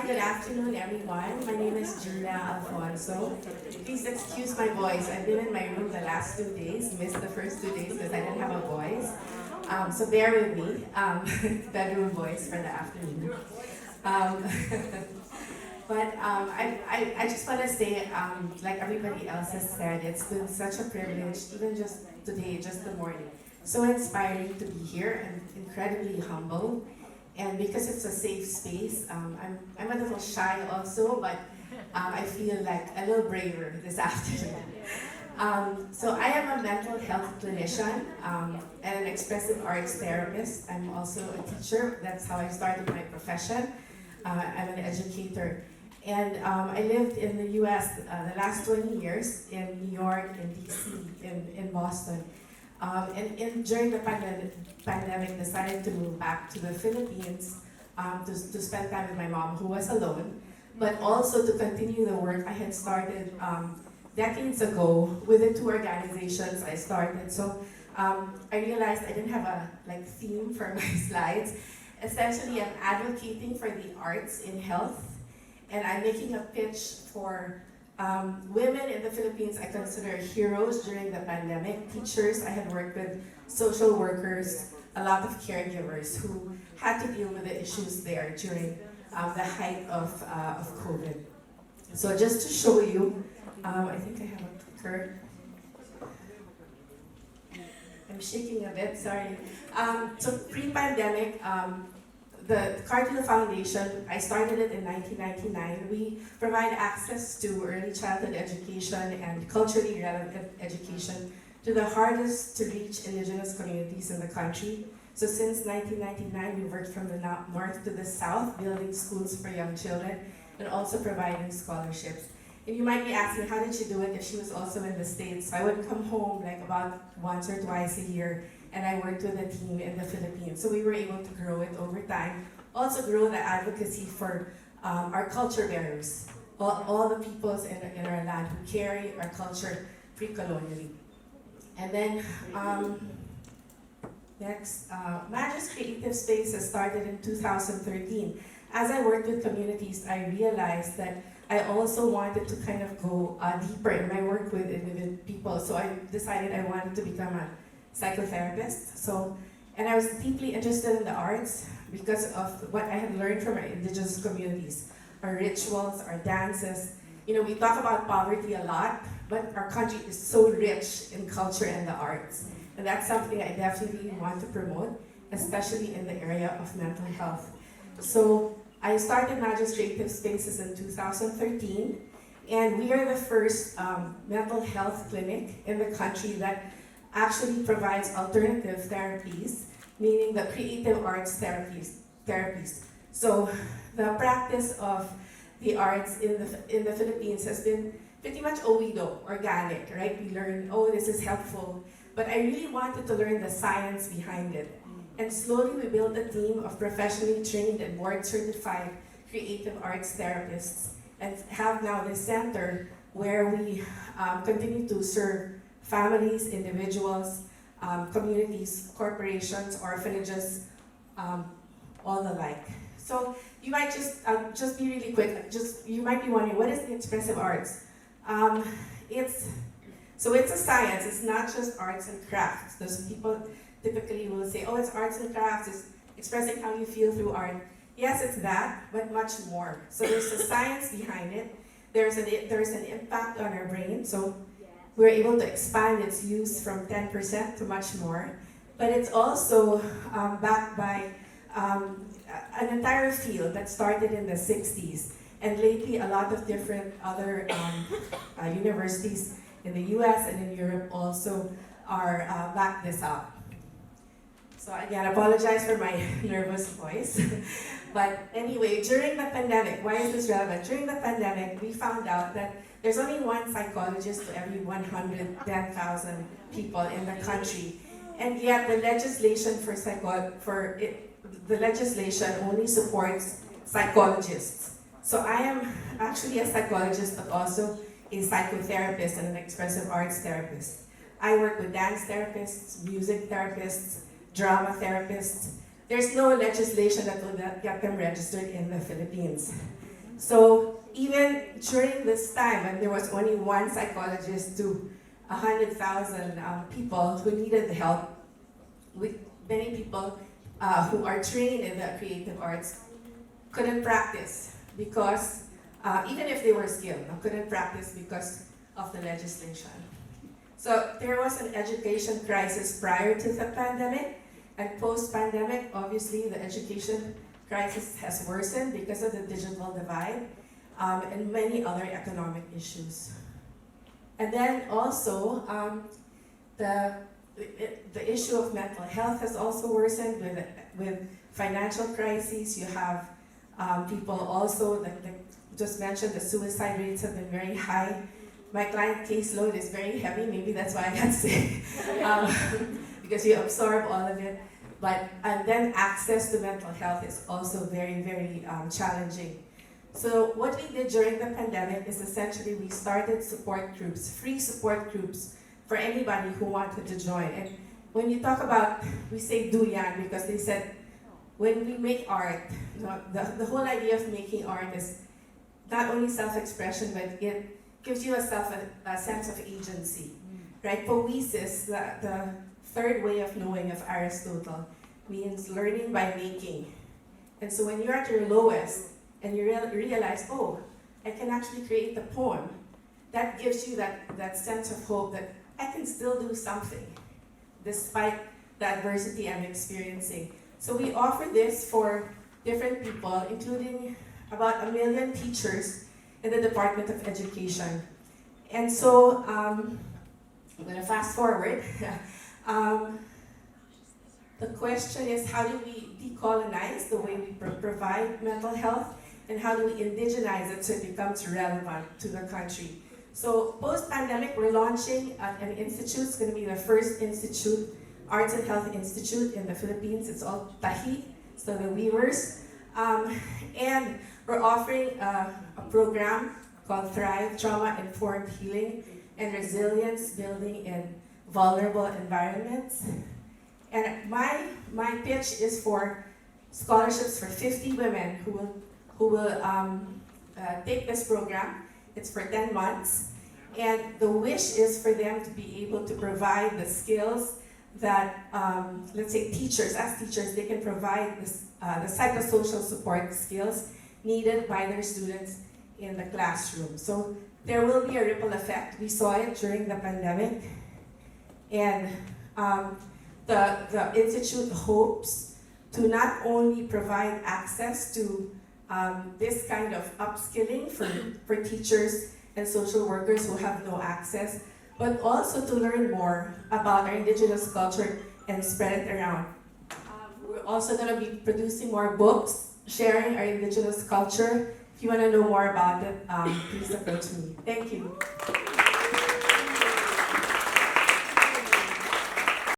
good afternoon, everyone. My name is Regina Alfonso. Please excuse my voice. I've been in my room the last 2 days, missed the first 2 days because I didn't have a voice. So bear with me. Bedroom voice for the afternoon. Um, but I just want to say, like everybody else has said, it's been such a privilege, even just today, just the morning. So inspiring to be here and incredibly humble. And because it's a safe space, I'm a little shy also, but I feel like a little braver this afternoon. So I am a mental health clinician and an expressive arts therapist. I'm also a teacher. That's how I started my profession. I'm an educator. And I lived in the US the last 20 years in New York, in DC, in Boston. During the pandemic, decided to move back to the Philippines to spend time with my mom, who was alone, but also to continue the work I had started decades ago with the two organizations I started. So I realized I didn't have a theme for my slides. Essentially, I'm advocating for the arts in health, and I'm making a pitch for women in the Philippines I consider heroes during the pandemic. Teachers, I had worked with social workers, a lot of caregivers who had to deal with the issues there during the height of COVID. So just to show you, I think I have a clicker. I'm shaking a bit, sorry. So pre-pandemic, the Cartula Foundation, I started it in 1999. We provide access to early childhood education and culturally relevant education to the hardest to reach indigenous communities in the country. So since 1999, we worked from the north to the south, building schools for young children and also providing scholarships. And you might be asking, how did she do it if she was also in the States? I would come home like about once or twice a year, and I worked with a team in the Philippines. So we were able to grow it over time. Also grow the advocacy for our culture bearers, all the peoples in our land who carry our culture pre-colonially. And then next, Magic's Creative Spaces started in 2013. As I worked with communities, I realized that I also wanted to kind of go deeper in my work with individual people. So I decided I wanted to become a psychotherapist. And I was deeply interested in the arts because of what I had learned from our indigenous communities, our rituals, our dances. You know, we talk about poverty a lot, but our country is so rich in culture and the arts. And that's something I definitely want to promote, especially in the area of mental health. So I started Magic's Creative Spaces in 2013, and we are the first mental health clinic in the country that actually provides alternative therapies, meaning the creative arts therapies. So the practice of the arts in the Philippines has been pretty much OIDO, organic, right? We learn, oh, this is helpful. But I really wanted to learn the science behind it. And slowly we built a team of professionally trained and board-certified creative arts therapists, and have now this center where we continue to serve families, individuals, communities, corporations, orphanages, all the like. So you might just be really quick. You might be wondering, what is the expressive arts? It's a science. It's not just arts and crafts. Those people typically will say, oh, it's arts and crafts. It's expressing how you feel through art. Yes, it's that, but much more. So there's a science behind it. There's an impact on our brain. So we're able to expand its use from 10% to much more. But it's also backed by an entire field that started in the 60s. And lately, a lot of different other universities in the US and in Europe also are back this up. So again, I apologize for my nervous voice. But anyway, during the pandemic, why is this relevant? During the pandemic, we found out that there's only one psychologist to every 110,000 people in the country. And yet the legislation the legislation only supports psychologists. So I am actually a psychologist, but also a psychotherapist and an expressive arts therapist. I work with dance therapists, music therapists, drama therapists. There's no legislation that will get them registered in the Philippines. So even during this time, when there was only one psychologist to 100,000 people who needed help, with many people who are trained in the creative arts couldn't practice because, even if they were skilled, couldn't practice because of the legislation. So there was an education crisis prior to the pandemic, and post-pandemic, obviously the education crisis has worsened because of the digital divide and many other economic issues. And then also, the issue of mental health has also worsened with financial crises. You have people also, like just mentioned, the suicide rates have been very high. My client caseload is very heavy, maybe that's why I got sick, because you absorb all of it. And then access to mental health is also very, very challenging. So what we did during the pandemic is essentially we started support groups, free support groups for anybody who wanted to join. And when you talk about, we say duyan because they said, when we make art, the whole idea of making art is not only self-expression, but it gives you a sense of agency, right? Poesis, the third way of knowing of Aristotle, means learning by making. And so when you're at your lowest and you realize, oh, I can actually create the poem, that gives you that sense of hope that I can still do something despite the adversity I'm experiencing. So we offer this for different people, including about 1 million teachers in the Department of Education. And so, I'm going to fast forward. The question is, how do we decolonize the way we provide mental health, and how do we indigenize it so it becomes relevant to the country? So post-pandemic, we're launching an institute. It's going to be the first institute, Arts and Health Institute in the Philippines. It's all Tahi, so the weavers. And we're offering a program called Thrive, Trauma-Informed Healing and Resilience Building in Vulnerable Environments. And my pitch is for scholarships for 50 women who will take this program. It's for 10 months. And the wish is for them to be able to provide the skills that, let's say teachers, as teachers, they can provide this, the psychosocial support skills needed by their students in the classroom. So there will be a ripple effect. We saw it during the pandemic. And the Institute hopes to not only provide access to this kind of upskilling for teachers and social workers who have no access, but also to learn more about our indigenous culture and spread it around. We're also going to be producing more books, sharing our indigenous culture. If you want to know more about it, please approach me. Thank you.